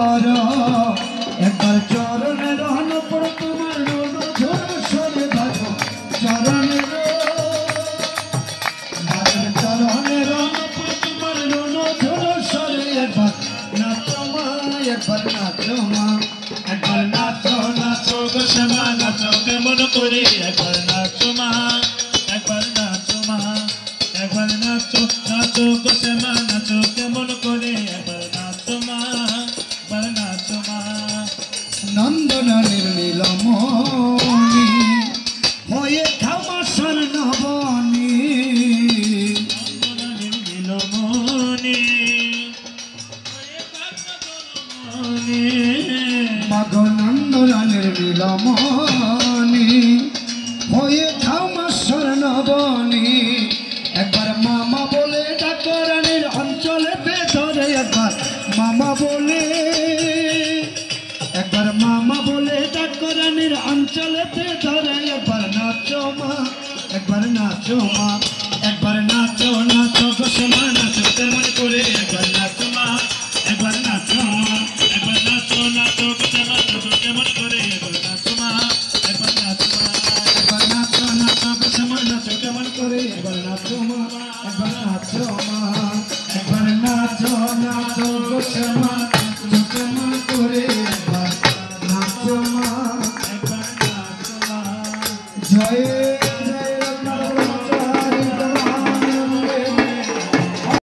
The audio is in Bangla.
করো একবার চরণে রহন পড়ো তোমার রোদ ঝোর সরে বাজো চরণে চরণে রহন পড়ো তোমার রোদ ঝোর সরে একবার নাচো মা একবার নাচো মা একবার নাচো নাচো গো শ্যামা নাচো কেমন করে একবার নাচো মা একবার নাচো মা একবার নাচো নাচো গো শ্যামা নাচো কেমন করে একবার নাচো মা একবার নাচো মা নন্দনের নীলমণি হয়ে খামা স্বর্ণবনী নন্দনের নীলমণি মাগো নন্দনের নীলমণি হয়ে খামা স্বর্ণবনী একবার মামা বলে ডাকো রানীর অঞ্চলেতে ধরে একবার মামা বলে একবার মামা বলে ডাকো রানীর অঞ্চলেতে ধরে একবার নাচো মা একবার নাচো মা একবার নাচো নাচো গো শ্যামা নাচো কেমন করে একবার নাচো মা একবার নাচো মা একবার নাচো নাচো গো শ্যামা নাচো কেমন করে একবার নাচো মা একবার নাচো মা একবার নাচো নাচো গো শ্যামা নাচো কেমন করে একবার নাচো মা একবার নাচো মা একবার নাচো নাচো গো শ্যামা